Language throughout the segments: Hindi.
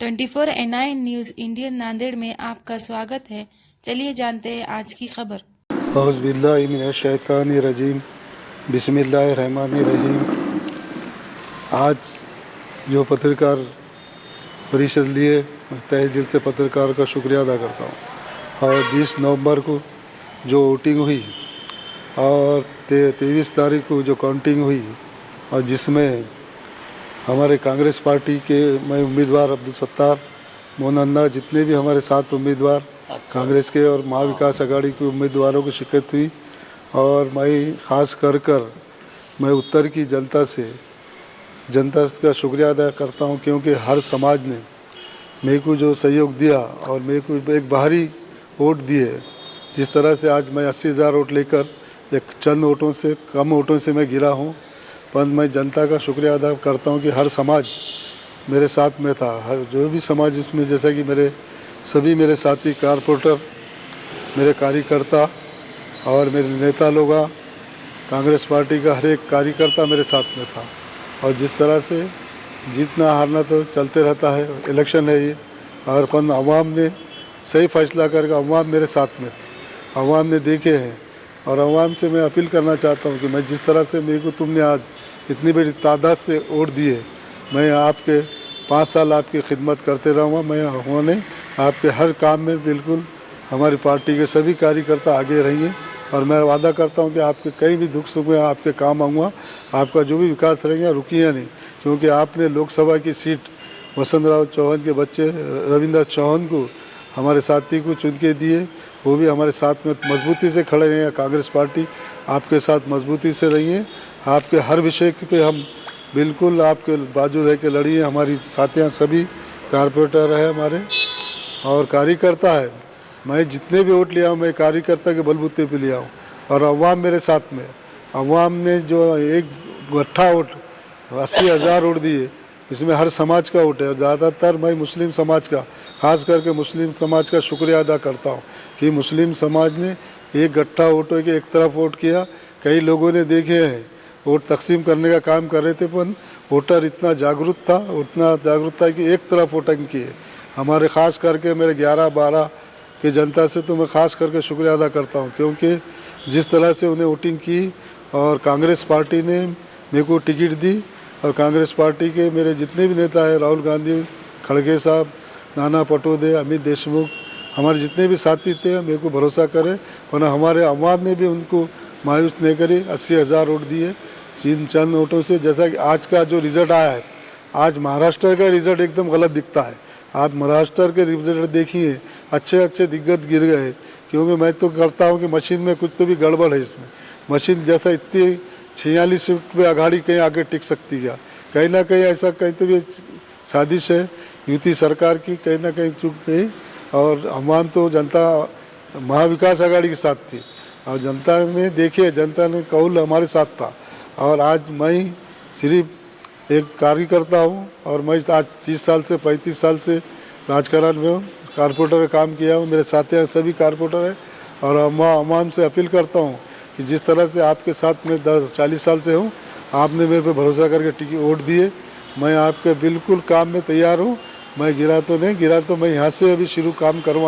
24NI न्यूज़ इंडियन नांदेड़ में आपका स्वागत है। चलिए जानते हैं आज की खबर। औज़ुबिल्लाहिमिनश्शैतानिर्रजीम बिस्मिल्लाहिर्रहमानिर्रहीम। आज जो पत्रकार परिषद लिए, मैं तहे दिल से पत्रकार का शुक्रिया अदा करता हूँ। और 20 नवंबर को जो वोटिंग हुई और 23 तारीख को जो काउंटिंग हुई और जिसमें हमारे कांग्रेस पार्टी के मैं उम्मीदवार अब्दुल सत्तार मोहनन्ना, जितने भी हमारे साथ उम्मीदवार कांग्रेस के और महाविकास आघाड़ी के उम्मीदवारों की शिरकत हुई। और मैं ख़ास कर मैं उत्तर की जनता का शुक्रिया अदा करता हूं, क्योंकि हर समाज ने मेरे को जो सहयोग दिया और मेरे को एक बाहरी वोट दिए। जिस तरह से आज मैं 80,000 वोट लेकर एक चंद वोटों से कम वोटों से मैं गिरा हूं, पर मैं जनता का शुक्रिया अदा करता हूं कि हर समाज मेरे साथ में था। जो भी समाज इसमें, जैसा कि सभी मेरे साथी कारपोरेटर, मेरे कार्यकर्ता और मेरे नेता लोग, कांग्रेस पार्टी का हर एक कार्यकर्ता मेरे साथ में था। और जिस तरह से जीतना हारना तो चलते रहता है, इलेक्शन है ये, और अपन अवाम ने सही फैसला करके अवाम मेरे साथ में थी, अवाम ने देखे हैं। और अवाम से मैं अपील करना चाहता हूँ कि मैं जिस तरह से मेरे को तुमने आज इतनी बड़ी तादाद से वोट दिए, मैं आपके 5 साल आपकी खिदमत करते रहूँगा। मैं उन्होंने आपके हर काम में बिल्कुल हमारी पार्टी के सभी कार्यकर्ता आगे रहेंगे। और मैं वादा करता हूं कि आपके कहीं भी दुख सुख में आपके काम आऊँगा। आपका जो भी विकास रहेगा रुकिए नहीं, क्योंकि आपने लोकसभा की सीट वसंतराव चौहान के बच्चे रविंद्र चौहान को, हमारे साथी को चुन के दिए। वो भी हमारे साथ में मजबूती से खड़े रहे। कांग्रेस पार्टी आपके साथ मजबूती से रही है। आपके हर विषय पे हम बिल्कुल आपके बाजू रह के लड़िए। हमारी साथियाँ सभी कारपोरेटर है हमारे और कार्यकर्ता है। मैं जितने भी वोट लिया हूँ, मैं कार्यकर्ता के बलबूते पे लिया हूँ। और अवाम मेरे साथ में, अवाम ने जो एक गट्ठा वोट 80,000 वोट दिए, इसमें हर समाज का वोट है। और ज़्यादातर मैं मुस्लिम समाज का, खास करके मुस्लिम समाज का शुक्रिया अदा करता हूँ कि मुस्लिम समाज ने एक गट्ठा वोटों के एक तरफ वोट किया। कई लोगों ने देखे हैं वोट तकसीम करने का काम कर रहे थे, पर वोटर इतना जागरूक था कि एक तरफ वोटिंग किए। हमारे ख़ास करके मेरे 11-12 की जनता से तो मैं ख़ास करके शुक्रिया अदा करता हूं, क्योंकि जिस तरह से उन्हें वोटिंग की और कांग्रेस पार्टी ने मेरे को टिकट दी। और कांग्रेस पार्टी के मेरे जितने भी नेता हैं, राहुल गांधी, खड़गे साहब, नाना पटोले, अमित देशमुख, हमारे जितने भी साथी थे, मेरे को भरोसा करे। वरना हमारे अवाम ने भी उनको मायूस नहीं करी। 80,000 वोट दिए चंद वोटों से। जैसा कि आज का जो रिज़ल्ट आया है, आज महाराष्ट्र का रिज़ल्ट एकदम गलत दिखता है। आप महाराष्ट्र के रिजल्ट देखिए, अच्छे दिग्गज गिर गए। क्योंकि मैं तो करता हूं कि मशीन में कुछ तो भी गड़बड़ है। इसमें मशीन जैसा इतनी 46 सीट पे आघाड़ी कहीं आगे टिक सकती है, कहीं ना कहीं ऐसा कहीं तो भी साजिश है युति सरकार की, कहीं ना कहीं चूक गई। और अवाम तो जनता महाविकास आघाड़ी के साथ थी और जनता ने देखिए, जनता ने कौल हमारे साथ था। और आज मैं सिर्फ एक कार्यकर्ता हूँ और मैं आज 30 साल से 35 साल से राजकारण में हूँ, कारपोरेटर का काम किया हूँ। मेरे साथी सभी कारपोरेटर है। और अवाम से अपील करता हूँ कि जिस तरह से आपके साथ में 40 साल से हूँ, आपने मेरे पे भरोसा करके टिकट वोट दिए। मैं आपके बिल्कुल काम में तैयार हूँ। मैं गिरा तो मैं यहाँ से अभी शुरू काम करूँ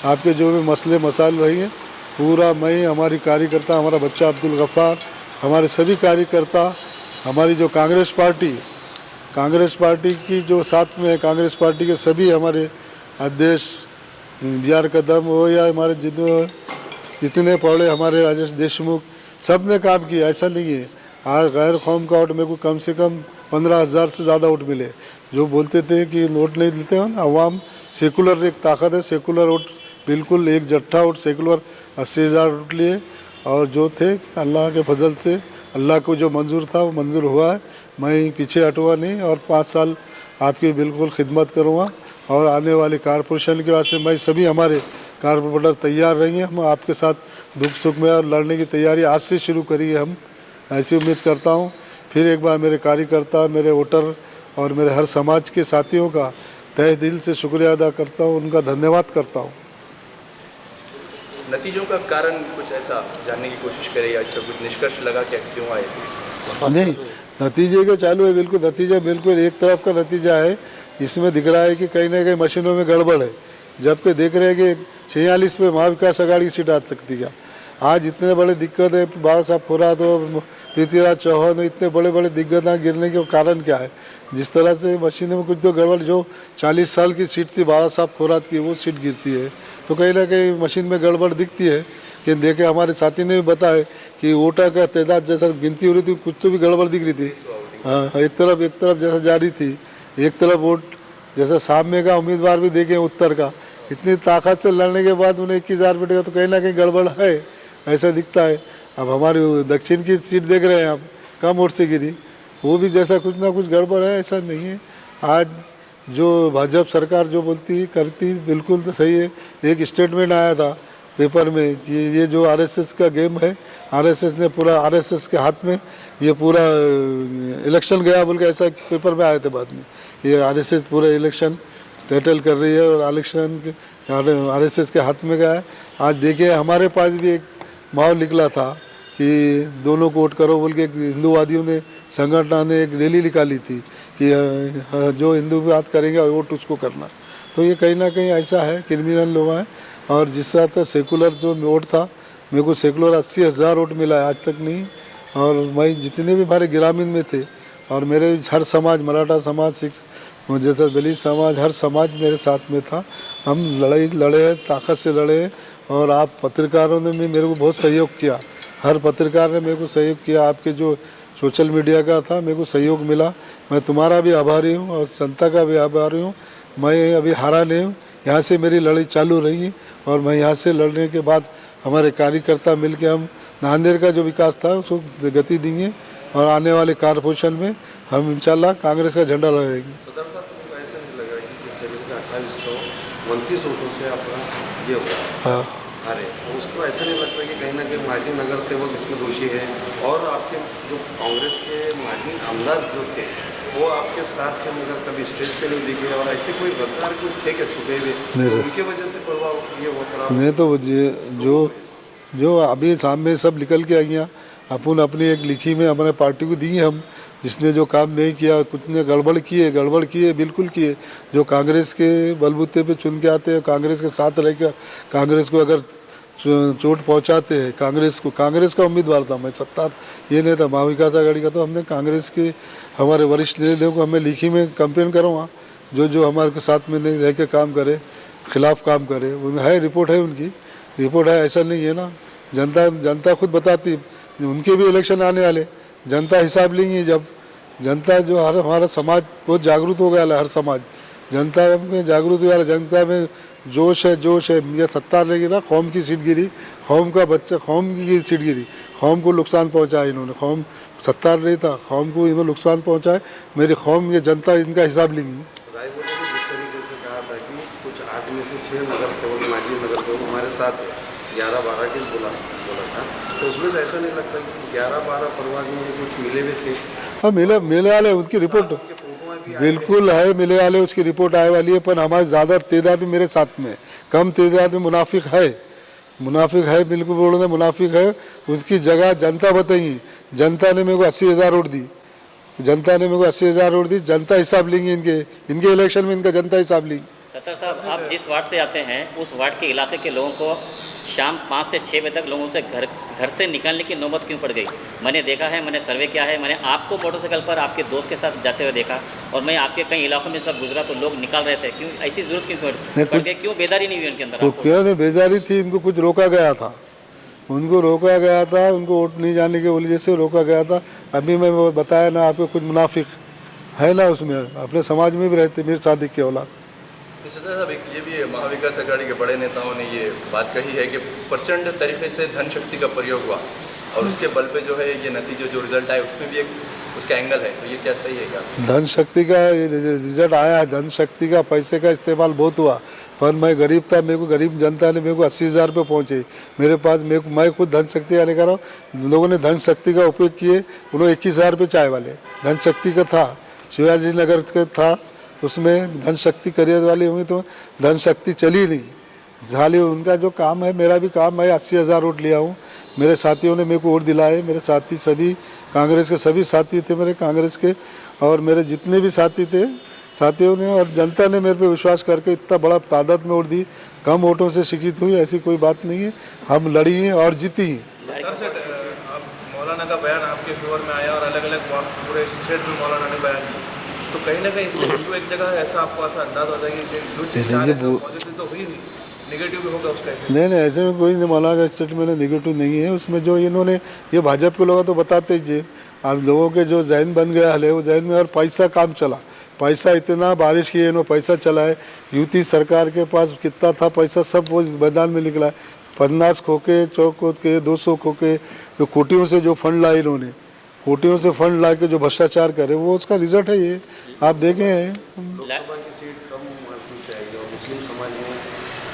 आपके जो भी मसले मसाइल रहेंगे पूरा मैं, हमारी कार्यकर्ता, हमारा बच्चा अब्दुल गफ्फार, हमारे सभी कार्यकर्ता, हमारी जो कांग्रेस पार्टी की जो साथ में है, कांग्रेस पार्टी के सभी हमारे अध्यक्ष BR कदम हो या हमारे जितने पढ़े हमारे राजेश देशमुख, सब ने काम किया। ऐसा नहीं है आज गैर कौम का वोट मेरे को कम से कम 15,000 से ज़्यादा वोट मिले। जो बोलते थे कि वोट नहीं देते हैं, अवाम सेकुलर एक ताकत है। सेकुलर वोट बिल्कुल एक जट्ठा वोट सेकुलर 80,000 वोट लिए। और जो थे अल्लाह के फजल से, अल्लाह को जो मंजूर था वो मंजूर हुआ है। मैं पीछे हटूँगा नहीं और 5 साल आपकी बिल्कुल खिदमत करूँगा। और आने वाले कारपोरेशन के वास्ते मैं सभी हमारे कारपोरेटर तैयार रहेंगे। हम आपके साथ दुख सुख में और लड़ने की तैयारी आज से शुरू करिए। हम ऐसी उम्मीद करता हूँ। फिर एक बार मेरे कार्यकर्ता, मेरे वोटर और मेरे हर समाज के साथियों का तहे दिल से शुक्रिया अदा करता हूँ, उनका धन्यवाद करता हूँ। नतीजों का कारण कुछ ऐसा जानने की कोशिश करें या इसका कुछ निष्कर्ष लगा क्या, क्यों आए? नहीं, नतीजे का चालू है। बिल्कुल नतीजा बिल्कुल एक तरफ का नतीजा है। इसमें दिख रहा है कि कहीं ना कहीं मशीनों में गड़बड़ है, जबकि देख रहे हैं कि 46 पे महाविकास आघाड़ी की सीट आ सकती है। आज इतने बड़े दिक्कत है, बाला साहब खोरात और पृथ्वीराज चौहान, इतने बड़े बड़े दिग्गज गिरने के कारण क्या है? जिस तरह से मशीनों में कुछ तो गड़बड़, जो 40 साल की सीट थी बाला साहब खोरात की, वो सीट गिरती है, तो कहीं ना कहीं मशीन में गड़बड़ दिखती है। कि देखे हमारे साथी ने भी बताया कि वोटा का तादाद जैसा गिनती हो रही थी, कुछ तो भी गड़बड़ दिख रही थी। हाँ, एक तरफ जैसा जारी थी, एक तरफ वोट जैसा सामने का उम्मीदवार भी देखे उत्तर का, इतनी ताकत से लड़ने के बाद उन्हें 21,000 बैठेगा, तो कहीं ना कहीं गड़बड़ है, ऐसा दिखता है। अब हमारी दक्षिण की सीट देख रहे हैं आप, कम वोट से गिरी, वो भी जैसा कुछ ना कुछ गड़बड़ है, ऐसा नहीं है। आज जो भाजपा सरकार जो बोलती करती बिल्कुल तो सही है। एक स्टेटमेंट आया था पेपर में कि ये जो आरएसएस का गेम है, आरएसएस ने पूरा, आरएसएस के हाथ में ये पूरा इलेक्शन गया बोल के, ऐसा पेपर में आए थे बाद में। ये आरएसएस पूरा इलेक्शन सेटल कर रही है और इलेक्शन आरएसएस के हाथ में गया है। आज देखिए हमारे पास भी एक माहौल निकला था कि दोनों को वोट करो बोल के, एक हिंदूवादियों ने संगठन ने एक रैली निकाली थी कि जो हिंदू बात करेंगे वोट उसको करना। तो ये कहीं ना कहीं ऐसा है, क्रिमिनल लोग हैं। और जिस तरह सेकुलर जो वोट था, मेरे को सेकुलर 80,000 वोट मिला है, आज तक नहीं। और मैं जितने भी हमारे ग्रामीण में थे, और मेरे हर समाज, मराठा समाज, सिख जैसा दलित समाज, हर समाज मेरे साथ में था। हम लड़े हैं, ताकत से लड़े हैं। और आप पत्रकारों ने भी मेरे को बहुत सहयोग किया, हर पत्रकार ने मेरे को सहयोग किया। आपके जो सोशल मीडिया का था, मेरे को सहयोग मिला। मैं तुम्हारा भी आभारी हूँ और जनता का भी आभारी हूँ। मैं अभी हारा नहीं हूँ, यहाँ से मेरी लड़ाई चालू रही और मैं यहाँ से लड़ने के बाद हमारे कार्यकर्ता मिलके हम नांदेड़ का जो विकास था उसको गति देंगे और आने वाले कॉर्पोरेशन में हम इंशाल्लाह कांग्रेस का झंडा लगाएंगे। सदर साहब, तुमको ऐसा नहीं लगा कि जिस तरीके से 2829 वोटों से आपका ये होगा, हाँ, अरे उसको ऐसा नहीं लगता कि कहीं ना कहीं माजी नगर सेवक इसमें दोषी है और आपके जो कांग्रेस के माजी आमदार जो थे वो आपके साथ थे मगर कभी स्टेज पे नहीं दिखे, और ऐसे कोई गद्दार कोई थे क्या छुपे हुए, तो उनकी वजह से प्रभाव ये होता रहा? नहीं तो जो अभी सामने सब निकल के आई हैं, अपन अपनी एक लिखी में हमारे पार्टी को दी हम, जिसने जो काम नहीं किया, कुछ ने गड़बड़ किए बिल्कुल किए। जो कांग्रेस के बलबूते पे चुन के आते हैं, कांग्रेस के साथ रह कर कांग्रेस को अगर चोट पहुंचाते हैं, कांग्रेस का उम्मीदवार था मैं, सत्ता ये नहीं था महाविकास आघाड़ी का। तो हमने कांग्रेस के हमारे वरिष्ठ नेताओं को हमें लिखी में कंप्लेन करूँगा, जो हमारे साथ में नहीं रह के काम करे, खिलाफ काम करे, है रिपोर्ट है, उनकी रिपोर्ट है, ऐसा नहीं है ना। जनता खुद बताती, उनके भी इलेक्शन आने वाले, जनता हिसाब लेंगी। जब जनता जो हमारा समाज बहुत जागरूक हो गया, हर समाज जनता में जागरूक हो गया, जनता में जोश है। ये सत्ता रहेगी ना, कौम की सीट गिरी, कौम की सीट गिरी, कौम को नुकसान पहुंचाया इन्होंने। कौम सत्ता नहीं था, कौम को इन्होंने नुकसान पहुंचाए। मेरी कौम, ये जनता इनका हिसाब लेंगी। रायपुर ने जिस तरीके से कहा था कि कुछ 8 में से 6 नगर सेवक, माजी नगर सेवक हमारे साथ 11-12 के बोला था, तो उसमें से ऐसा नहीं लगता कि 11-12 परवाज में कुछ मिले हुए थे? हाँ, मिले वाले, उनकी रिपोर्ट बिल्कुल है, मिले वाले उसकी रिपोर्ट आए वाली है। पर हमारे ज़्यादा तादाद में मेरे साथ में, कम तादाद में मुनाफिक है, बिल्कुल बोलो ना, मुनाफिक है। उसकी जगह जनता बताइए, जनता ने मेरे को 80,000 वोट दी, जनता हिसाब लेंगी इनके इलेक्शन में, इनका जनता हिसाब लेंगी। सत्तर साहब, आप जिस वार्ड से आते हैं उस वार्ड के इलाके के लोगों को शाम 5 से 6 बजे तक लोगों से घर से निकलने की नौबत क्यों पड़ गई? मैंने देखा है, मैंने सर्वे किया है, मैंने आपको मोटरसाइकिल पर आपके दोस्त के साथ जाते हुए देखा, और मैं आपके कई इलाकों में सब गुजरा तो लोग निकल रहे थे। क्यों ऐसी जरूरत क्यों पड़ गई? क्यों बेदारी नहीं हुई उनके अंदर? क्यों नहीं बेदारी थी? इनको कुछ रोका गया था, उनको वोट नहीं जाने की वजह से रोका गया था। अभी मैं बताया ना आपको, कुछ मुनाफिक है ना उसमें, अपने समाज में भी रहते, मेरे शादी के औलाद। साहब, ये भी महाविकास आघाड़ी के बड़े नेताओं ने ये बात कही है कि प्रचंड तरीके से धन शक्ति का प्रयोग हुआ और उसके बल पे जो है ये नतीजे जो रिजल्ट आए उसमें भी एक उसका एंगल है, तो ये क्या सही है क्या? धन शक्ति का रिजल्ट आया है, धन शक्ति का, पैसे का इस्तेमाल बहुत हुआ। पर मैं गरीब था, मेरे को गरीब जनता ने मेरे को 80,000 रुपये पहुँचे मेरे पास। मैं खुद धन शक्ति का लेकर रहा, लोगों ने धन शक्ति का उपयोग किए। उन्होंने 21,000 रुपये चाय वाले धन शक्ति का था, शिवाजी नगर का था, उसमें धन शक्ति करियर वाली होंगी तो धन शक्ति चली नहीं। खाली उनका जो काम है, मेरा भी काम है। 80,000 वोट लिया हूँ, मेरे साथियों ने मेरे को वोट दिलाए। मेरे साथी सभी कांग्रेस के सभी साथी थे मेरे कांग्रेस के, और मेरे जितने भी साथी थे साथियों ने और जनता ने मेरे पे विश्वास करके इतना बड़ा तादाद में वोट दी। कम वोटों से शिक्षित हुई ऐसी कोई बात नहीं है। हम लड़ी हैं और जीती हैं। अब मौलाना का बयान आपके फेवर में आया और अलग अलग पूरे स्टेट में मौलाना ने बयान दिया, तो कहीं ना कहीं इससे हिंदू एक जगह ऐसा आपको ऐसा अंदाज होता है कि जो चीज़ पॉजिटिव तो हुई नेगेटिव भी होगा उसका effect। नहीं ऐसे में कोई मौलाना का स्टेटमेंट नेगेटिव नहीं है। उसमें जो इन्होंने ये भाजपा के लोग तो बताते ही अब लोगों के जो जहन बन गया है वो जहन में और पैसा काम चला। पैसा इतना बारिश की इन्होंने पैसा चला है। यूपी सरकार के पास कितना था पैसा सब वो मैदान में निकला है। 50 खोके चौक के 200 खोके जो कोटियों से जो फंड लाए इन्होंने, कोटियों से फंड ला के जो भ्रष्टाचार करे वो उसका रिजल्ट है। ये आप देखें हैं। लोकसभा की सीट कम महसूस से आई और मुस्लिम समाज ने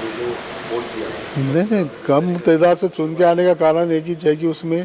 उनको वोट दिया। नहीं कम तादाद से चुन के आने का कारण एक ही है कि उसमें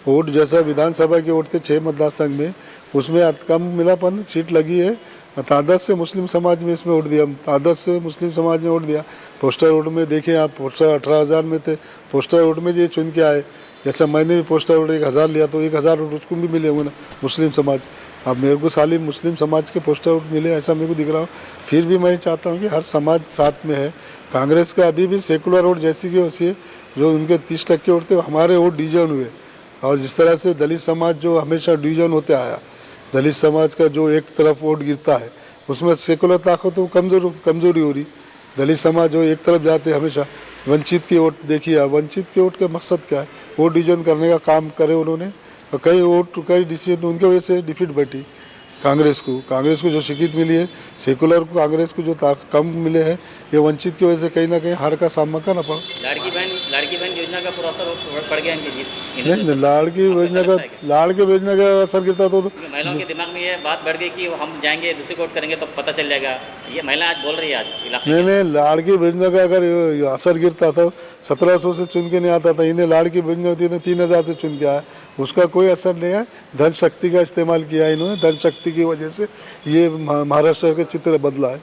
वोट जैसा विधानसभा के वोट थे 6 मतदार संघ में, उसमें कम मिलापन सीट लगी है। तादाद से मुस्लिम समाज में इसमें वोट दिया, तादाद से मुस्लिम समाज ने वोट दिया। पोस्टर वोट में देखिए आप, पोस्टर 18,000 में थे। पोस्टर वोट में ये चुन के आए। जैसा मैंने भी पोस्टर वोट 1,000 लिया तो 1,000 वोट उसको भी मिले होंगे ना मुस्लिम समाज। अब मेरे को साली मुस्लिम समाज के पोस्टर वोट मिले ऐसा मेरे को दिख रहा हूँ। फिर भी मैं चाहता हूँ कि हर समाज साथ में है। कांग्रेस का अभी भी सेकुलर वोट जैसी की वैसी है। जो उनके 30% वोट थे हमारे वोट डिवीजन हुए। और जिस तरह से दलित समाज जो हमेशा डिवीजन होते आया, दलित समाज का जो एक तरफ वोट गिरता है उसमें सेकुलर ताकत तो कमजोरी हो रही। दलित समाज जो एक तरफ जाते हमेशा। वंचित की वोट देखिए आप, वंचित के वोट का मकसद क्या है? वोट डिवीजन करने का काम करे उन्होंने और कई डिसीजन उनके वजह से डिफीट बैठी कांग्रेस को जो शिक्षित मिली है। सेकुलर को कांग्रेस को जो कम मिले हैं ये वंचित की वजह से कहीं ना कहीं हार का सामना करना पड़ा। लड़की बहन योजना का पूरा असर पड़ गया इनकी जीत। नहीं लाड़की योजना का असर गिरता तो महिलाओं के दिमाग में ये बात बढ़ गई कि हम जाएंगे दूसरी कोर्ट करेंगे तो पता चल जाएगा। ये महिला आज बोल रही है आज इलाके में। नहीं लाड़की योजना का अगर असर गिरता था 1700 से चुन के नहीं आता था। इन्हें लाड़की योजना होती है तो 3,000 से चुन के आया, उसका कोई असर नहीं है। धन शक्ति का इस्तेमाल किया इन्होंने, धन शक्ति की वजह से ये महाराष्ट्र का चित्र बदला है।